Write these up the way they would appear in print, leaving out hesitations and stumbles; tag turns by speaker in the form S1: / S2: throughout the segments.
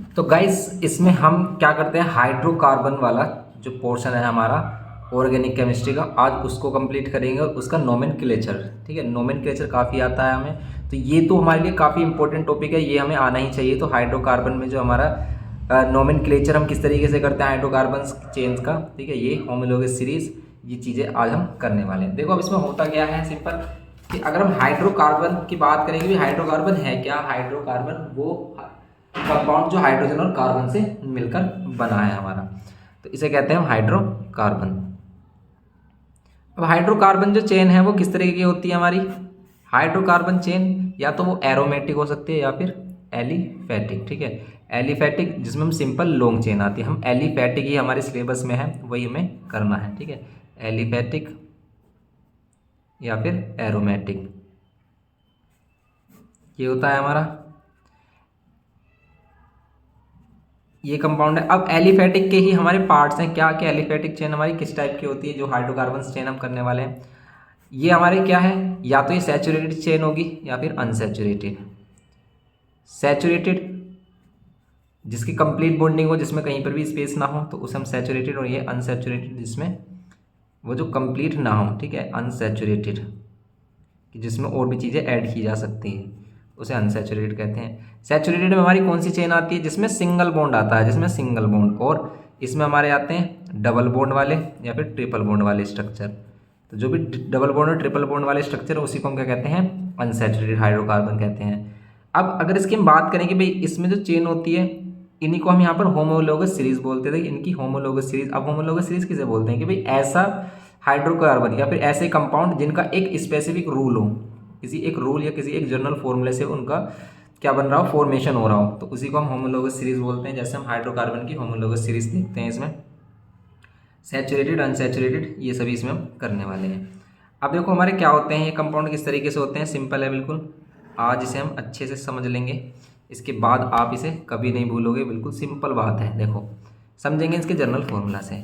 S1: तो गाइस इसमें हम क्या करते हैं, हाइड्रोकार्बन वाला जो पोर्शन है हमारा ऑर्गेनिक केमिस्ट्री का, आज उसको कंप्लीट करेंगे। उसका नोमेनक्लेचर, ठीक है, नोमेनक्लेचर काफ़ी आता है हमें, तो ये तो हमारे लिए काफ़ी इंपॉर्टेंट टॉपिक है, ये हमें आना ही चाहिए। तो हाइड्रोकार्बन में जो हमारा नोमेनक्लेचर हम किस तरीके से करते हैं हाइड्रोकार्बन चेन्स का, ठीक है, ये होमोलोगस सीरीज, ये चीज़ें आज हम करने वाले हैं। देखो अब इसमें होता क्या है, सिंपल कि अगर हम हाइड्रोकार्बन की बात करेंगे भी, हाइड्रोकार्बन है क्या, हाइड्रोकार्बन वो कंपाउंड जो हाइड्रोजन और कार्बन से मिलकर बना है हमारा, तो इसे कहते हैं हम हाइड्रोकार्बन। अब हाइड्रोकार्बन जो चेन है वो किस तरीके की होती है हमारी, हाइड्रोकार्बन चेन या तो वो एरोमेटिक हो सकती है या फिर एलिफैटिक, ठीक है, एलिफैटिक जिसमें हम सिंपल लॉन्ग चेन आती है, हम एलिफैटिक ही हमारे सिलेबस में है, वही हमें करना है, ठीक है, एलिफैटिक या फिर एरोमेटिक, ये होता है हमारा, ये कंपाउंड है। अब एलिफैटिक के ही हमारे पार्ट्स हैं, क्या क्या एलिफैटिक चेन हमारी किस टाइप की होती है, जो हाइड्रोकार्बन चेन हम करने वाले हैं, ये हमारे क्या है, या तो ये सैचुरेटेड चेन होगी या फिर अनसैचुरेटेड। सैचुरेटेड जिसकी कंप्लीट बॉन्डिंग हो, जिसमें कहीं पर भी स्पेस ना हो, तो उसे हम सैचुरेटेड, और ये अनसैचुरेटेड जिसमें वो जो कंप्लीट ना हो, ठीक है, अनसैचुरेटेड कि जिसमें और भी चीज़ें ऐड की जा सकती है, उसे अनसैचुरेटेड कहते हैं। सैचुरेटेड में हमारी कौन सी चेन आती है, जिसमें सिंगल बॉन्ड आता है, जिसमें सिंगल बॉन्ड, और इसमें हमारे आते हैं डबल बॉन्ड वाले या फिर ट्रिपल बॉन्ड वाले स्ट्रक्चर। तो जो भी डबल बॉन्ड और ट्रिपल बॉन्ड वाले स्ट्रक्चर है उसी को हम क्या कहते हैं, अनसैचुरेटेड हाइड्रोकार्बन कहते हैं। अब अगर इसकी हम बात करें कि भाई इसमें जो चेन होती है, इन्हीं को हम यहाँ पर होमोलोगस सीरीज बोलते थे, इनकी होमोलोगस सीरीज। अब होमोलोगस सीरीज किसे बोलते हैं कि भाई ऐसा हाइड्रोकार्बन या फिर ऐसे कंपाउंड जिनका एक स्पेसिफिक रूल हो, किसी एक रूल या किसी एक जनरल फॉर्मूले से उनका क्या बन रहा हो, फॉर्मेशन हो रहा हो, तो उसी को हम होमोलोगस सीरीज बोलते हैं। जैसे हम हाइड्रोकार्बन की होमोलोगस सीरीज देखते हैं, इसमें सैचुरेटेड अनसैचुरेटेड ये सभी इसमें हम करने वाले हैं। अब देखो हमारे क्या होते हैं ये कंपाउंड, किस तरीके से होते हैं, सिंपल है बिल्कुल, आज इसे हम अच्छे से समझ लेंगे, इसके बाद आप इसे कभी नहीं भूलोगे, बिल्कुल सिंपल बात है। देखो समझेंगे इसके जनरल फॉर्मूला से।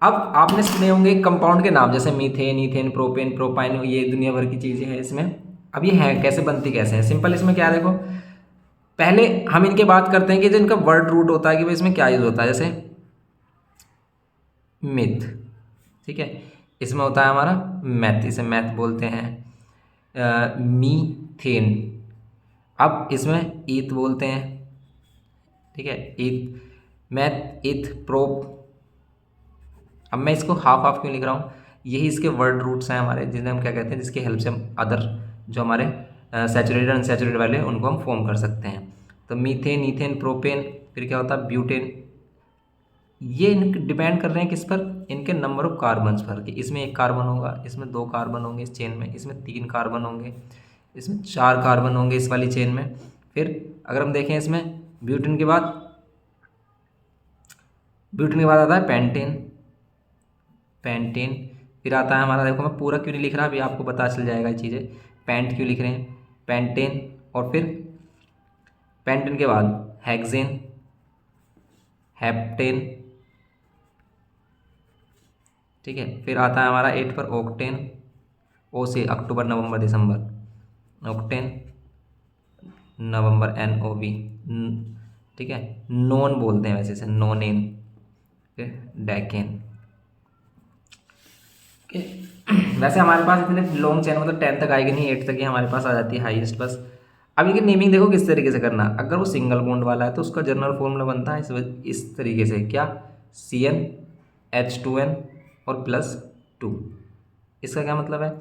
S1: अब आपने सुने होंगे कंपाउंड के नाम, जैसे मीथेन, ईथेन, प्रोपेन, प्रोपाइन, ये दुनिया भर की चीज़ें हैं इसमें। अब ये है कैसे बनती कैसे हैं, सिंपल इसमें क्या है, देखो पहले हम इनके बात करते हैं कि जो इनका वर्ड रूट होता है कि भाई इसमें क्या यूज़ होता है। जैसे मिथ, ठीक है, इसमें होता है हमारा मैथ, इसे मैथ बोलते हैं। मीथेन, अब इसमें ईथ बोलते हैं, ठीक है, ईथ, मैथ, ईथ, प्रोप। अब मैं इसको हाफ हाफ क्यों लिख रहा हूँ, यही इसके वर्ड रूट्स हैं हमारे, जिन्हें हम क्या कहते हैं, जिसकी हेल्प से हम अदर जो हमारे सैचुरेटेड अनसैचुरेटेड वाले हैं उनको हम फॉर्म कर सकते हैं। तो मीथेन, ईथेन, प्रोपेन, फिर क्या होता है ब्यूटेन, ये इनके डिपेंड कर रहे हैं किस पर, इनके नंबर ऑफ कार्बन्स पर, कि इसमें एक कार्बन होगा, इसमें दो कार्बन होंगे इस चेन में, इसमें तीन कार्बन होंगे, इसमें चार कार्बन होंगे इस वाली चेन में। फिर अगर हम देखें इसमें ब्यूटेन के बाद, ब्यूटेन के बाद आता है पेंटेन, पेंटेन, फिर आता है हमारा, देखो मैं पूरा क्यों नहीं लिख रहा, अभी आपको पता चल जाएगा ये चीज़ें, पेंट क्यों लिख रहे हैं, पेंटेन, और फिर पेंटेन के बाद हेक्सेन, हेप्टेन, ठीक है, फिर आता है हमारा 8 पर ऑक्टेन, ओ से अक्टूबर नवंबर दिसंबर, ऑक्टेन, नवंबर, एन ओ वी, ठीक है, नॉन बोलते हैं वैसे से, नोनेन, फिर डैकेन, ओके। वैसे हमारे पास इतने लॉन्ग चेन मतलब 10 तक आएगी नहीं, 8 तक ही हमारे पास आ जाती है हाईएस्ट बस। अब ये नेमिंग देखो किस तरीके से करना, अगर वो सिंगल बॉन्ड वाला है तो उसका जनरल फॉर्मूला बनता है इस तरीके से, क्या, CnH2n और +2। इसका क्या मतलब है,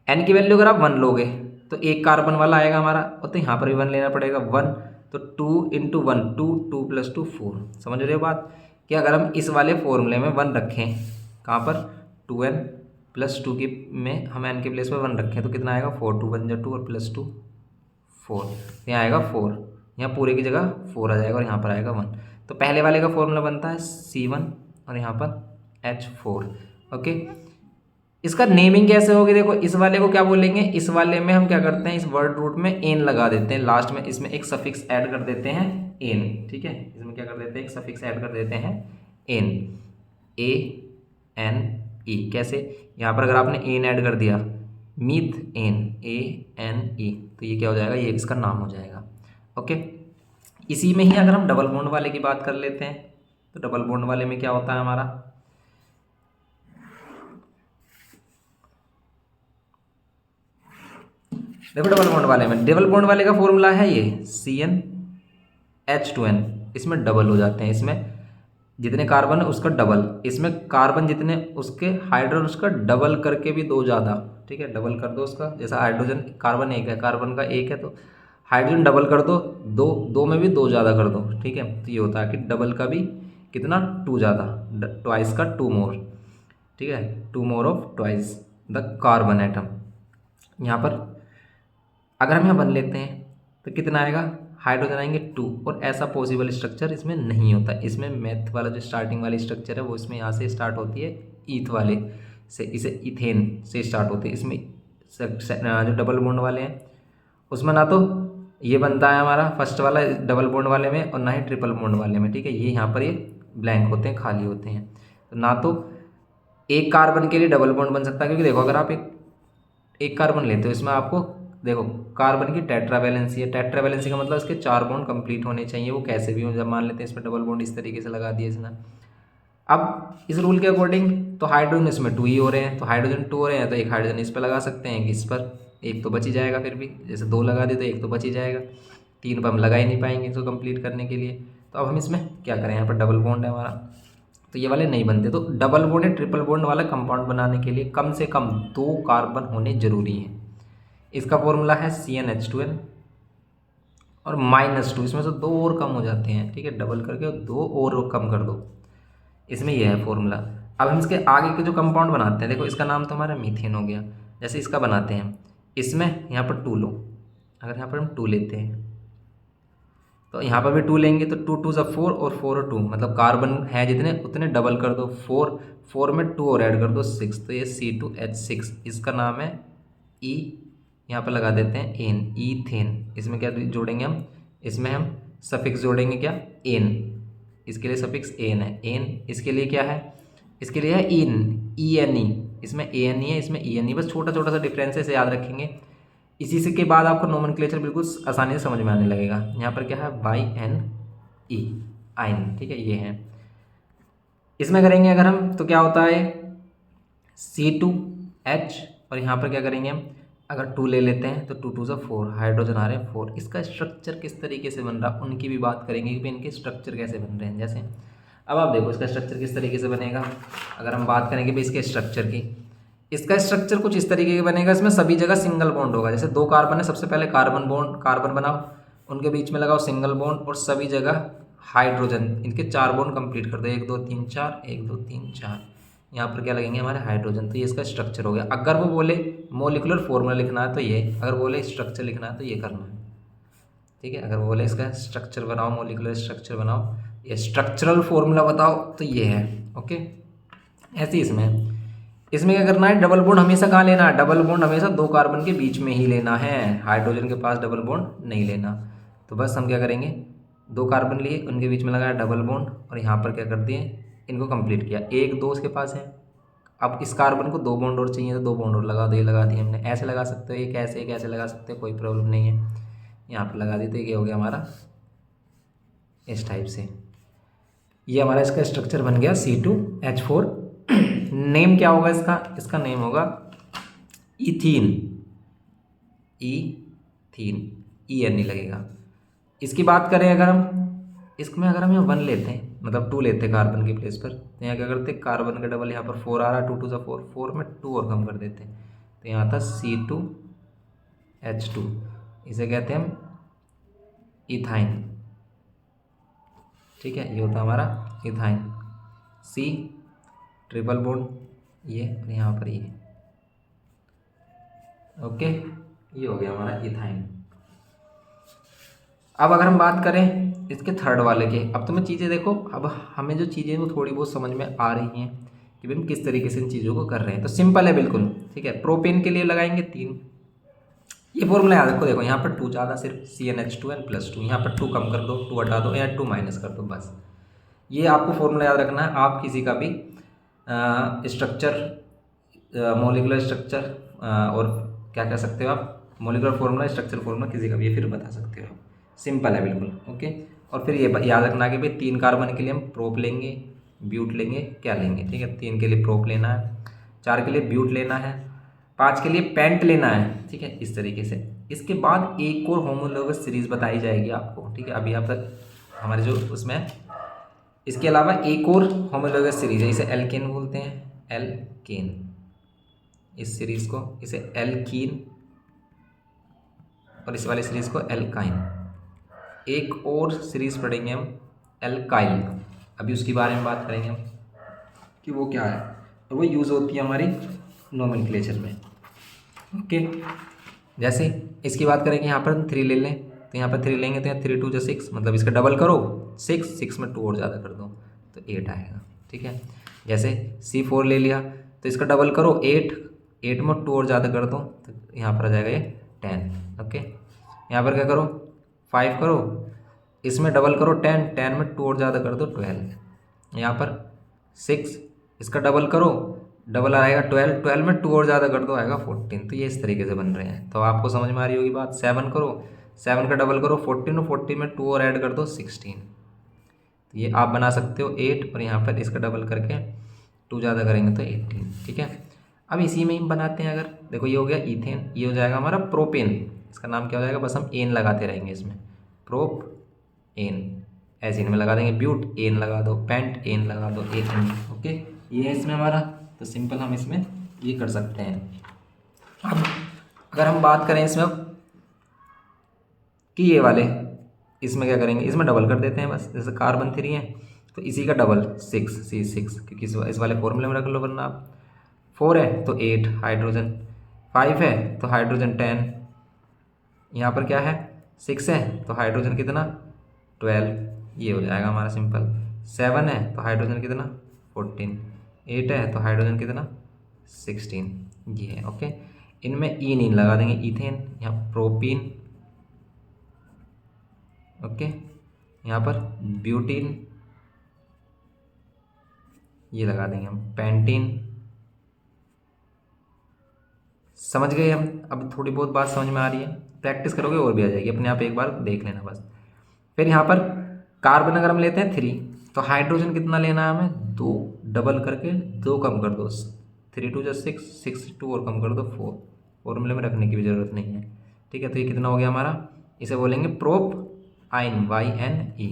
S1: एन की वैल्यू अगर आप 1 लोगे तो एक कार्बन वाला आएगा हमारा, और तो यहाँ पर भी 1 लेना पड़ेगा, 1, तो 2 × 1 2, 2 + 2 4। समझ रहे हो बात, कि अगर हम इस वाले फॉर्मूले में 1 रखें, कहाँ पर, 2n + 2 की में हम n के प्लेस पर 1 रखें तो कितना आएगा, 4, 2 × 2 और +2 4, यहाँ आएगा 4, यहाँ पूरे की जगह 4 आ जाएगा और यहाँ पर आएगा 1। तो पहले वाले का फॉर्मूला बनता है C1 और यहाँ पर H4, ओके। इसका नेमिंग कैसे होगी, देखो इस वाले को क्या बोलेंगे, इस वाले में हम क्या करते हैं, इस वर्ड रूट में एन लगा देते हैं लास्ट में, इसमें एक सफिक्स ऐड कर देते हैं एन, ठीक है, इसमें क्या कर देते हैं, एक सफिक्स ऐड कर देते हैं एन, ANE। कैसे, यहाँ पर अगर आपने एन ऐड कर दिया, मीथ एन, ANE, तो ये क्या हो जाएगा, ये इसका नाम हो जाएगा, ओके। इसी में ही अगर हम डबल बॉन्ड वाले की बात कर लेते हैं तो डबल बॉन्ड वाले में क्या होता है हमारा, देखो डबल बॉन्ड वाले का फॉर्मूला है ये CnH2n। इसमें डबल हो जाते हैं, इसमें जितने कार्बन है उसका डबल, इसमें कार्बन जितने उसके हाइड्रोजन उसका डबल करके भी दो ज़्यादा, ठीक है, डबल कर दो उसका। जैसा हाइड्रोजन कार्बन एक है, कार्बन का एक है, तो हाइड्रोजन डबल कर दो, दो दो में भी दो ज़्यादा कर दो, ठीक है। तो ये होता है कि डबल का भी कितना, टू ज़्यादा, ट्वाइस का टू मोर, ठीक है, two more of twice the carbon atom. यहाँ पर अगर हम यहाँ वन लेते हैं तो कितना आएगा, हाइड्रोजन आएंगे टू, और ऐसा पॉसिबल स्ट्रक्चर इसमें नहीं होता। इसमें मैथ वाला जो स्टार्टिंग वाली स्ट्रक्चर है वो इसमें यहाँ से स्टार्ट होती है, ईथ वाले से, इसे इथेन से स्टार्ट होती है। इसमें जो डबल बॉन्ड वाले हैं उसमें ना तो ये बनता है हमारा फर्स्ट वाला डबल बॉन्ड वाले में, और ना ही ट्रिपल बॉन्ड वाले में, ठीक है। ये यहाँ पर ये ब्लैंक होते हैं, खाली होते हैं। तो ना तो एक कार्बन के लिए डबल बॉन्ड बन सकता है, क्योंकि देखो अगर आप एक कार्बन लेते हो, इसमें आपको देखो कार्बन की टेट्रावैलेंसी है, टेट्रावैलेंसी का मतलब इसके चार बॉन्ड कंप्लीट होने चाहिए, वो कैसे भी हो। जब मान लेते हैं इसमें डबल बॉन्ड इस तरीके से लगा दिया इसने, अब इस रूल के अकॉर्डिंग तो हाइड्रोजन इसमें टू ही हो रहे हैं, तो हाइड्रोजन टू हो रहे हैं, तो एक हाइड्रोजन इस पर लगा सकते हैं, इस पर एक तो बच ही जाएगा। फिर भी जैसे दो लगा दे तो एक तो बच ही जाएगा, तीन पर हम लगा ही नहीं पाएंगे इसको कंप्लीट करने के लिए। तो अब हम इसमें क्या करें, यहाँ पर डबल बॉन्ड है हमारा, तो ये वाले नहीं बनते। तो डबल बॉन्ड या ट्रिपल बॉन्ड वाला कंपाउंड बनाने के लिए कम से कम दो कार्बन होने जरूरी हैं। इसका फॉर्मूला है CnH2n और -2, इसमें से दो और कम हो जाते हैं, ठीक है, डबल करके दो और कम कर दो, इसमें यह है फॉर्मूला। अब हम इसके आगे के जो कंपाउंड बनाते हैं, देखो इसका नाम तो हमारा मीथेन हो गया। जैसे इसका बनाते हैं, इसमें यहाँ पर टू लो, अगर यहाँ पर हम टू लेते हैं तो यहाँ पर भी टू लेंगे, तो टू टू ज़ा फोर और फोर और टू, मतलब कार्बन है जितने उतने डबल कर दो, फोर में टू और ऐड कर दो 6, तो ये C2H6, इसका नाम है ई, यहाँ पर लगा देते हैं एन, ईथेन। इसमें क्या जोड़ेंगे हम, इसमें हम सफिक्स जोड़ेंगे, क्या, एन, इसके लिए सफिक्स एन है, एन इसके लिए क्या है, इसके लिए है इन, ENE, इसमें ANE है, इसमें ENE, बस छोटा छोटा सा डिफरेंस है, इसे याद रखेंगे। इसी से के बाद आपको नोमेनक्लेचर बिल्कुल आसानी से समझ में आने लगेगा। यहाँ पर क्या है, YNE, आइन, ठीक है, ये है। इसमें करेंगे अगर हम तो क्या होता है C2H, और यहाँ पर क्या करेंगे हम, अगर टू ले लेते हैं तो टू टू ज़ा फोर, हाइड्रोजन आ रहे हैं फोर। इसका स्ट्रक्चर किस तरीके से बन रहा उनकी भी बात करेंगे कि इनके स्ट्रक्चर कैसे बन रहे हैं। जैसे अब आप देखो इसका स्ट्रक्चर किस तरीके से बनेगा, अगर हम बात करेंगे भाई इसके स्ट्रक्चर की, इसका स्ट्रक्चर कुछ इस तरीके का बनेगा, इसमें सभी जगह सिंगल बॉन्ड होगा। जैसे दो कार्बन है, सबसे पहले कार्बन बनाओ, उनके बीच में लगाओ सिंगल बॉन्ड, और सभी जगह हाइड्रोजन, इनके चार बॉन्ड कंप्लीट कर दो, 1 2 3 4, 1 2 3 4, यहाँ पर क्या लगेंगे हमारे हाइड्रोजन। तो ये इसका स्ट्रक्चर हो गया। अगर वो बोले मोलिकुलर फॉर्मूला लिखना है तो ये, अगर बोले स्ट्रक्चर लिखना है तो ये करना है, ठीक है। अगर बोले इसका स्ट्रक्चर बनाओ, मोलिकुलर स्ट्रक्चर बनाओ, ये स्ट्रक्चरल फॉर्मूला बताओ, तो ये है, ओके। ऐसे इसमें क्या करना है, डबल बॉन्ड हमेशा कहाँ लेना है, डबल बॉन्ड हमेशा दो कार्बन के बीच में ही लेना है, हाइड्रोजन के पास डबल बॉन्ड नहीं लेना। तो बस हम क्या करेंगे, दो कार्बन लिए, उनके बीच में लगाया डबल बॉन्ड, और यहाँ पर क्या कर दिए, इनको कंप्लीट किया। एक दो उसके पास है, अब इस कार्बन को दो बॉन्ड और चाहिए, तो दो बॉन्ड और लगा दो, ये लगा दिए हमने। ऐसे लगा सकते हो, एक ऐसे लगा सकते हो, कोई प्रॉब्लम नहीं है। यहाँ पर लगा दी तो ये हो गया हमारा इस टाइप से। ये हमारा इसका स्ट्रक्चर बन गया C2H4। नेम क्या होगा इसका, इसका नेम होगा इथीन, ENE लगेगा। इसकी बात करें अगर हम, इसमें अगर हम यहाँ 1 लेते हैं, मतलब 2 लेते हैं कार्बन की प्लेस पर, तो यहाँ क्या करते हैं, कार्बन का डबल यहाँ पर 4 आ रहा है, 2 2 ज़ा 4, 4 में 2 और कम कर देते हैं, तो यहाँ था C2H2, इसे कहते हैं हम इथाइन, ठीक है। ये होता है हमारा इथाइन, C ट्रिपल बॉन्ड ये, और यहाँ पर ये, ओके, ये हो गया हमारा इथाइन। अब अगर हम बात करें इसके थर्ड वाले के, अब तुम्हें चीज़ें देखो, अब हमें जो चीज़ें वो थोड़ी बहुत समझ में आ रही हैं कि भाई हम किस तरीके से इन चीज़ों को कर रहे हैं। तो सिंपल है बिल्कुल, ठीक है। प्रोपेन के लिए लगाएंगे 3, ये फॉर्मूला याद रखो। देखो यहाँ पर 2 ज़्यादा, सिर्फ CnH2n +2, यहाँ पर 2 कम कर दो, 2 हटा दो, या 2 माइनस कर दो, बस ये आपको फॉर्मूला याद रखना है। आप किसी का भी स्ट्रक्चर, मोलिकुलर स्ट्रक्चर, और क्या कह सकते हो आप, मोलिकुलर फॉर्मूला, स्ट्रक्चर फॉर्मूला किसी का भी फिर बता सकते हो। सिंपल है बिल्कुल, ओके। और फिर ये याद रखना कि भाई 3 कार्बन के लिए हम प्रोप लेंगे, ब्यूट लेंगे, क्या लेंगे, ठीक है। 3 के लिए प्रोप लेना है, 4 के लिए ब्यूट लेना है, 5 के लिए पेंट लेना है, ठीक है। इस तरीके से इसके बाद एक और होमोलोगस सीरीज बताई जाएगी आपको, ठीक है। अभी आप तक हमारे जो उसमें इसके अलावा एक और होमोलोगस सीरीज है, इसे एल्केन बोलते हैं, एल्केन। इस सीरीज को इसे एल्कीन और इस वाली सीरीज को एल्काइन। एक और सीरीज पढ़ेंगे हम एल्काइल, अभी उसके बारे में बात करेंगे हम कि वो क्या है और वो यूज़ होती है हमारी नोमेनक्लेचर में, ओके। जैसे इसकी बात करेंगे, यहाँ पर 3 ले लें, तो यहाँ पर 3 लेंगे तो यहाँ 3 2 6, मतलब इसका डबल करो 6, 6 में 2 और ज़्यादा कर दो तो 8 आएगा, ठीक है। जैसे C4 ले लिया तो इसका डबल करो 8, 8 में 2 और ज़्यादा कर दो तो यहाँ पर आ जाएगा ये 10, ओके। यहाँ पर क्या करो 5 करो, इसमें डबल करो 10, 10 में 2 और ज़्यादा कर दो 12। यहाँ पर 6, इसका डबल करो, डबल आएगा 12, 12 में 2 और ज़्यादा कर दो आएगा 14। तो ये इस तरीके से बन रहे हैं, तो आपको समझ में आ रही होगी बात। 7 करो, 7 का डबल करो 14, और 14 में 2 और ऐड कर दो 16। तो ये आप बना सकते हो 8, और यहाँ पर इसका डबल करके 2 ज़्यादा करेंगे तो 18, ठीक है। अब इसी में ही बनाते हैं, अगर देखो ये हो गया ईथेन, ये हो जाएगा हमारा प्रोपेन, इसका नाम क्या हो जाएगा, बस हम एन लगाते रहेंगे इसमें, प्रोप एन, ऐसे इनमें लगा देंगे, ब्यूट एन लगा दो, पेंट एन लगा दो, एन, ओके। ये है इसमें हमारा, तो सिंपल हम इसमें ये कर सकते हैं। अब अगर हम बात करें इसमें कि ये वाले, इसमें क्या करेंगे, इसमें डबल कर देते हैं बस। जैसे कार्बन 3 है तो इसी का डबल 6, C6, क्योंकि इस वाले फॉर्मूले में रख लो, वरना आप 4 है तो 8 हाइड्रोजन, 5 है तो हाइड्रोजन 10, यहाँ पर क्या है 6 है तो हाइड्रोजन कितना 12, ये हो जाएगा हमारा सिंपल। 7 है तो हाइड्रोजन कितना 14, 8 है तो हाइड्रोजन कितना 16, ये है, ओके। इनमें ईन इन लगा देंगे, ईथेन, यहाँ प्रोपीन, ओके। यहाँ पर ब्यूटीन, ये लगा देंगे हम, पेंटीन। समझ गए हम। अब थोड़ी बहुत बात समझ में आ रही है, प्रैक्टिस करोगे और भी आ जाएगी अपने आप, एक बार देख लेना बस। फिर यहाँ पर कार्बन अगर हम लेते हैं 3, तो हाइड्रोजन कितना लेना है हमें 2, डबल करके 2 कम कर दो, 3 2 6, 6 2 और कम कर दो 4, फॉर्मूले में रखने की भी ज़रूरत नहीं है, ठीक है। तो ये कितना हो गया हमारा, इसे बोलेंगे प्रोप आइन, YNE।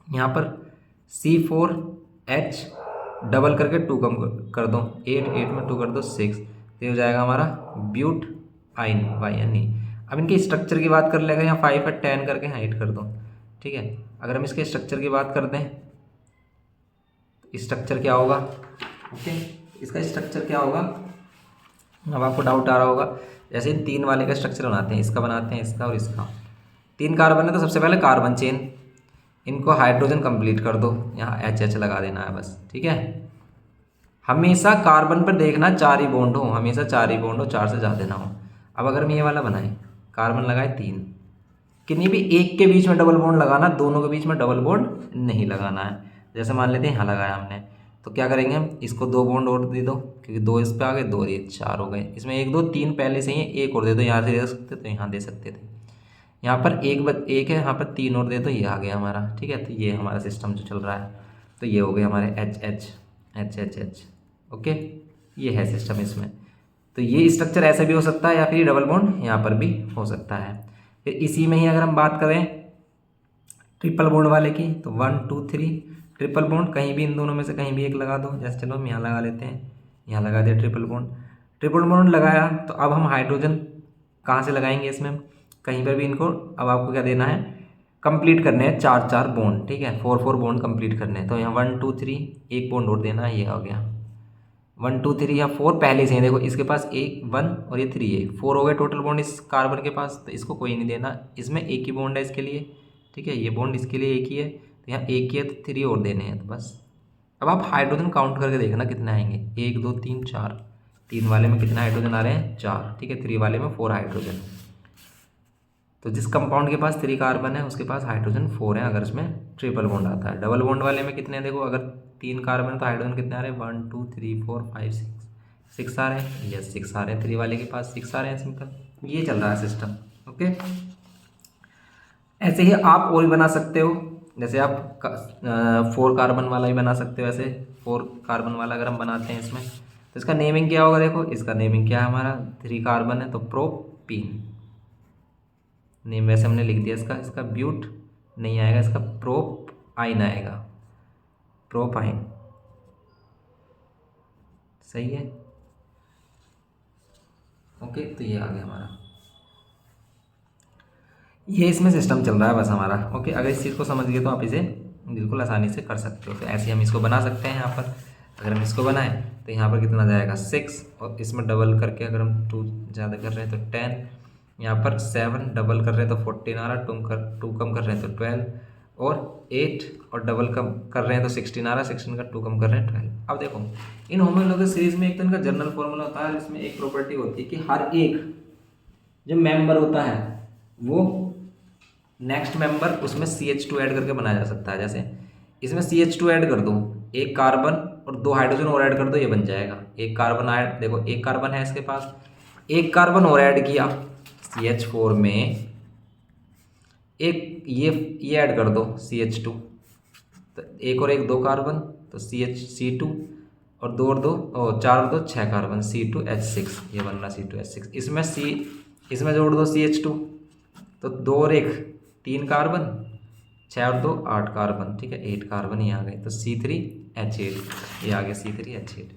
S1: यहाँ पर C4H डबल करके 2 कम कर दो, 8, 8 में 2 कर दो 6, तो ये हो जाएगा हमारा ब्यूट आइन, YNE। अब इनके स्ट्रक्चर की बात कर ले, अगर यहाँ 5 है 10 करके यहाँ 8 कर दो, ठीक है। अगर हम इसके स्ट्रक्चर की बात कर दें, स्ट्रक्चर क्या होगा, ओके, इसका स्ट्रक्चर क्या होगा, अब आपको डाउट आ रहा होगा। जैसे इन 3 वाले का स्ट्रक्चर बनाते हैं, इसका बनाते हैं, इसका और इसका। 3 कार्बन है तो सबसे पहले कार्बन चेन, इनको हाइड्रोजन कंप्लीट कर दो, यहाँ HH लगा देना है बस, ठीक है। हमेशा कार्बन पर देखना 4 ही बॉन्ड हो, हमेशा 4 ही बॉन्ड हो, 4 से ज़्यादा ना हो। अब अगर हम ये वाला बनाएं, कार्बन लगाए 3, किन्हीं भी एक के बीच में डबल बॉन्ड लगाना, दोनों के बीच में डबल बॉन्ड नहीं लगाना है। जैसे मान लेते हैं यहाँ लगाया हमने, तो क्या करेंगे हम, इसको 2 बॉन्ड और दे दो, क्योंकि 2 इस पे आ गए, 2 ये 4 हो गए। इसमें 1 2 3 पहले से ही है, एक और दे दो, यहाँ से दे सकते तो यहाँ दे सकते थे। यहाँ पर एक है, यहाँ पर 3 और दे दो, ये आ गया हमारा, ठीक है। तो ये हमारा सिस्टम जो चल रहा है, तो ये हो गए हमारे HH, ओके। ये है सिस्टम इसमें। तो ये स्ट्रक्चर ऐसे भी हो सकता है, या फिर डबल बॉन्ड यहाँ पर भी हो सकता है। फिर इसी में ही अगर हम बात करें ट्रिपल बॉन्ड वाले की, तो 1 2 3 ट्रिपल बॉन्ड, कहीं भी इन दोनों में से कहीं भी एक लगा दो। जैसे चलो हम यहाँ लगा लेते हैं, यहाँ लगा दिया ट्रिपल बॉन्ड। ट्रिपल बॉन्ड लगाया तो अब हम हाइड्रोजन कहाँ से लगाएंगे इसमें, हम कहीं पर भी इनको, अब आपको क्या देना है, कंप्लीट करने हैं 4 4 बॉन्ड, ठीक है, 4 4 बॉन्ड कंप्लीट करने हैं। तो यहाँ 1 2 3 एक बॉन्ड और देना है, ये हो गया 1 2 3 या 4 पहले से ही, देखो इसके पास 1 और ये 3 है, 4 हो गए टोटल बॉन्ड इस कार्बन के पास, तो इसको कोई नहीं देना, इसमें एक ही बॉन्ड है इसके लिए, ठीक है। ये बॉन्ड इसके लिए एक ही है, तो यहाँ एक ही है तो 3 और देने हैं, तो बस। अब आप हाइड्रोजन काउंट करके देखना कितने आएंगे, 1 2 3 4, 3 वाले में कितने हाइड्रोजन आ रहे हैं 4, ठीक है। 3 वाले में 4 हाइड्रोजन। तो जिस कंपाउंड के पास 3 कार्बन है उसके पास हाइड्रोजन 4 है, अगर इसमें ट्रिपल बॉन्ड आता है। डबल बॉन्ड वाले में कितने हैं, देखो अगर 3 कार्बन है तो हाइड्रोजन कितने आ रहे हैं, 1 2 3 4 5 6 आ रहे हैं, यस 6 आ रहे हैं। 3 वाले के पास 6 आ रहे हैं, सिंपल। ये चल रहा है सिस्टम, ओके। ऐसे ही आप और भी बना सकते हो, जैसे आप 4 कार्बन वाला भी बना सकते हो। ऐसे 4 कार्बन वाला अगर हम बनाते हैं इसमें, तो इसका नेमिंग क्या होगा? देखो इसका नेमिंग क्या है हमारा, 3 कार्बन है तो प्रोपीन। नेम वैसे हमने लिख दिया इसका। इसका ब्यूट नहीं आएगा, इसका प्रोपाइन आएगा, प्रोपाइन। सही है, ओके। तो ये आ गया हमारा, ये इसमें सिस्टम चल रहा है बस हमारा, ओके। अगर इस चीज़ को समझ गए तो आप इसे बिल्कुल आसानी से कर सकते हो। तो ऐसे हम इसको बना सकते हैं। यहाँ पर अगर हम इसको बनाएं तो यहाँ पर कितना जाएगा 6, और इसमें डबल करके अगर हम 2 ज़्यादा कर रहे हैं तो 10, यहाँ पर 7 डबल कर रहे हैं तो 14 आ रहा, 2 कम कर रहे हैं तो 12, और 8 और डबल कम कर रहे हैं तो 16 आ रहा, 16 का 2 कम कर रहे हैं 12। अब देखो इन होमोलॉगस सीरीज में एक तो इनका जनरल फॉर्मूला होता है, इसमें एक प्रॉपर्टी होती है कि हर एक जो मेंबर होता है वो नेक्स्ट मेंबर उसमें CH2 ऐड करके बनाया जा सकता है। जैसे इसमें CH2 ऐड कर दो, एक कार्बन और 2 हाइड्रोजन और ऐड कर दो, ये बन जाएगा एक कार्बन। ऐड देखो एक कार्बन है इसके पास, एक कार्बन और ऐड किया CH4 में, एक ये ऐड कर दो CH2, तो एक और एक 2 कार्बन तो C2, और 2 और 2 और 4 और 2 6 कार्बन C2H6, ये बन रहा C2H6। इसमें जोड़ दो CH2, तो 2 और 1 3 कार्बन, 6 और 2 8 कार्बन, ठीक है 8 कार्बन ये आ गए, तो C3H8 ये आ गया C3H8।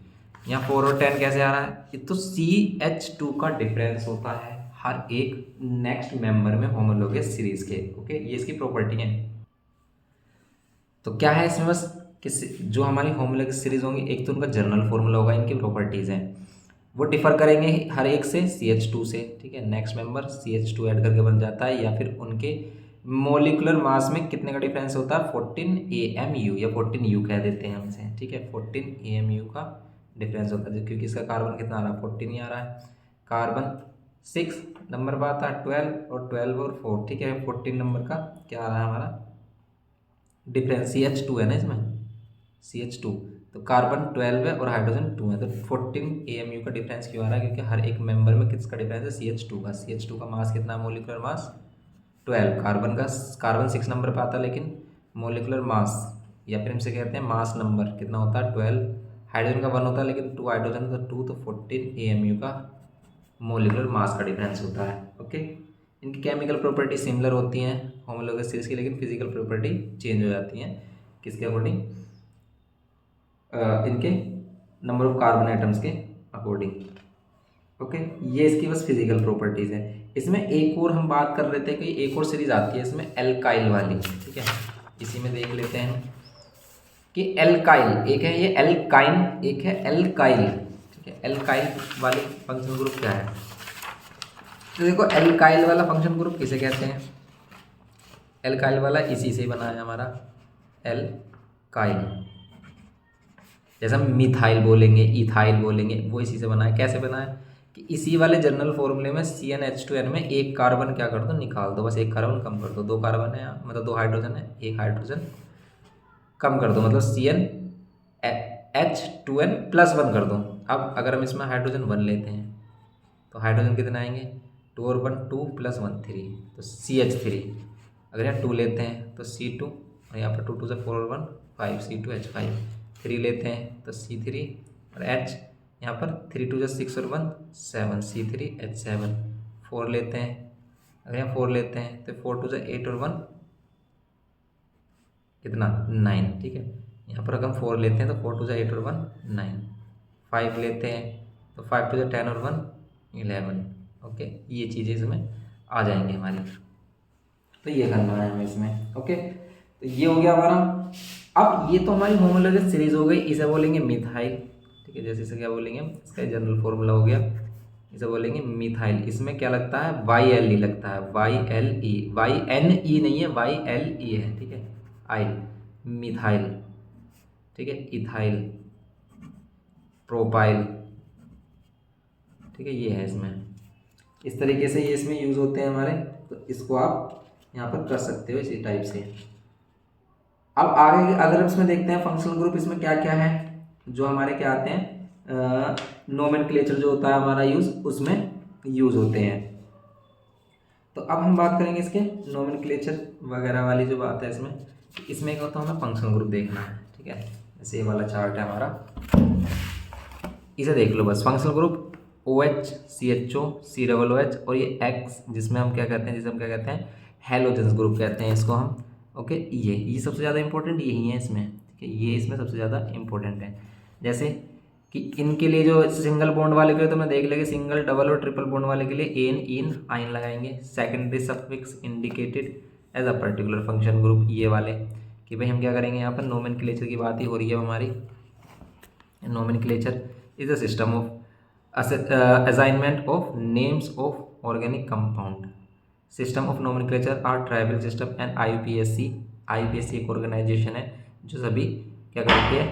S1: यहाँ 4 और 10 कैसे आ रहा है? ये तो CH2 का डिफरेंस होता है हर एक नेक्स्ट मेंबर में होमोलॉगस सीरीज के, ओके। ये इसकी प्रॉपर्टी है। तो क्या है इसमें बस किस जो हमारी होमोलॉगस सीरीज होंगी, एक तो उनका जनरल फॉर्मूला होगा, इनकी प्रॉपर्टीज़ हैं वो डिफर करेंगे हर एक से CH2 से, ठीक है। नेक्स्ट मेंबर CH2 ऐड करके बन जाता है, या फिर उनके मोलिकुलर मास में कितने का डिफरेंस होता है 14 AMU या 14 U कह देते हैं हमसे, ठीक है। 14 AMU का डिफरेंस होता है, क्योंकि इसका कार्बन कितना आ रहा है 14 ही आ रहा है। कार्बन 6 नंबर पर आता है 12, और 12 और 4, ठीक है 14 नंबर का क्या आ रहा है हमारा डिफरेंस, CH2 है ना इसमें, CH2, तो कार्बन 12 है और हाइड्रोजन 2 है, तो 14 AMU का डिफरेंस क्यों आ रहा है? क्योंकि हर एक मेंबर में किसका डिफरेंस है CH2 का। CH2 का मास कितना है, मोलिकुलर मास 12, कार्बन 6 नंबर पर आता है, लेकिन मोलिकुलर मास या फिर हमसे कहते हैं मास नंबर कितना होता है 12, हाइड्रोजन का 1 होता है, लेकिन 2 हाइड्रोजन का 2, तो 14 AMU का मोलिकुलर मास का डिफरेंस होता है, ओके। इनकी केमिकल प्रॉपर्टी सिमिलर होती हैं होमोलॉगस सीरीज की, लेकिन फिजिकल प्रॉपर्टी चेंज हो जाती हैं किसके अकॉर्डिंग, इनके नंबर ऑफ कार्बन एटम्स के अकॉर्डिंग, ओके। ये इसकी बस फिजिकल प्रॉपर्टीज़ है। इसमें एक और हम बात कर रहे थे कि एक और सीरीज आती है इसमें एल्काइल वाली, ठीक है। इसी में देख लेते हैं कि एल्काइल एक है, ये एल्काइन एक है एल्काइल, ठीक है। एल्काइल वाली फंक्शन ग्रुप क्या है? तो देखो एल्काइल वाला फंक्शन ग्रुप किसे कहते हैं? एल्काइल वाला इसी से बना है हमारा एल्काइल, जैसे हम मिथाइल बोलेंगे, इथाइल बोलेंगे, वो इसी से बना है। कैसे बना है कि इसी वाले जनरल फॉर्मूले में CnH2n में एक कार्बन क्या कर दो, निकाल दो, बस एक कार्बन कम कर दो। 2 कार्बन है यहाँ, मतलब 2 हाइड्रोजन है, एक हाइड्रोजन कम कर दो, मतलब CnH2n+1 कर दो। अब अगर हम इसमें हाइड्रोजन 1 लेते हैं तो हाइड्रोजन कितने आएंगे 2 और 1 2 + 1 3, तो CH3। अगर यहाँ 2 लेते हैं तो C2, और यहाँ पर 2 2 से 4 और 1 5 C2H5। 3 लेते हैं तो C3 और H, यहाँ पर 3 2 से 6 और 1 7 C3H7। 4 लेते हैं, अगर यहाँ 4 लेते हैं तो 4 2 से 8 और 1 कितना 9, ठीक है। यहाँ पर अगर हम 4 लेते हैं तो 4 2 से 8 और 1 9। 5 लेते हैं तो 5 2 से 10 और 1 11, ओके। ये चीज़ें इसमें आ जाएंगी हमारी, तो ये करना है हमें इसमें, ओके। तो ये हो गया हमारा। अब ये तो हमारी होमोलॉगस सीरीज हो गई, इसे बोलेंगे मिथाइल, ठीक है। जैसे इसे क्या बोलेंगे, इसका जनरल फॉर्मूला हो गया, इसे बोलेंगे मिथाइल। इसमें क्या लगता है YLE लगता है, YLE, YNE नहीं है, YLE है, ठीक है। आइल मिथाइल, ठीक है। इथाइल, प्रोपाइल, ठीक है। ये है इसमें, इस तरीके से ये इसमें यूज़ होते हैं हमारे, तो इसको आप यहाँ पर कर सकते हो इसी टाइप से। अब आगे अगर हम इसमें देखते हैं फंक्शनल ग्रुप, इसमें क्या क्या है जो हमारे क्या आते हैं, नोमेनक्लेचर जो होता है हमारा यूज़, उसमें यूज़ होते हैं। तो अब हम बात करेंगे इसके नोमेनक्लेचर वगैरह वाली जो बात है इसमें, इसमें क्या होता है, हमें फंक्शनल ग्रुप देखना है, ठीक है। जैसे ये वाला चार्ट है हमारा, इसे देख लो बस। Functional group OH, CHO, COOH और ये X, जिसमें हम क्या कहते हैं, जिसे हम क्या कहते हैं, हेलोजेंस ग्रुप कहते हैं इसको हम। ओके, ये सबसे ज़्यादा इंपॉर्टेंट यही है इसमें, ठीक है, ये इसमें सबसे ज़्यादा इंपॉर्टेंट है। जैसे कि इनके लिए जो सिंगल बॉन्ड वाले के लिए तो मैं देख लेंगे, सिंगल, डबल और ट्रिपल बॉन्ड वाले के लिए एन, इन, आइन लगाएंगे। Secondary suffix indicated as a particular function group, ये वाले कि भाई हम क्या करेंगे, यहाँ पर नोमेनक्लेचर की बात ही हो रही है हमारी। Nomenclature is a system of assignment of names of organic compound. System of nomenclature are tribal system and IUPAC एक ऑर्गेनाइजेशन है जो सभी क्या करती है,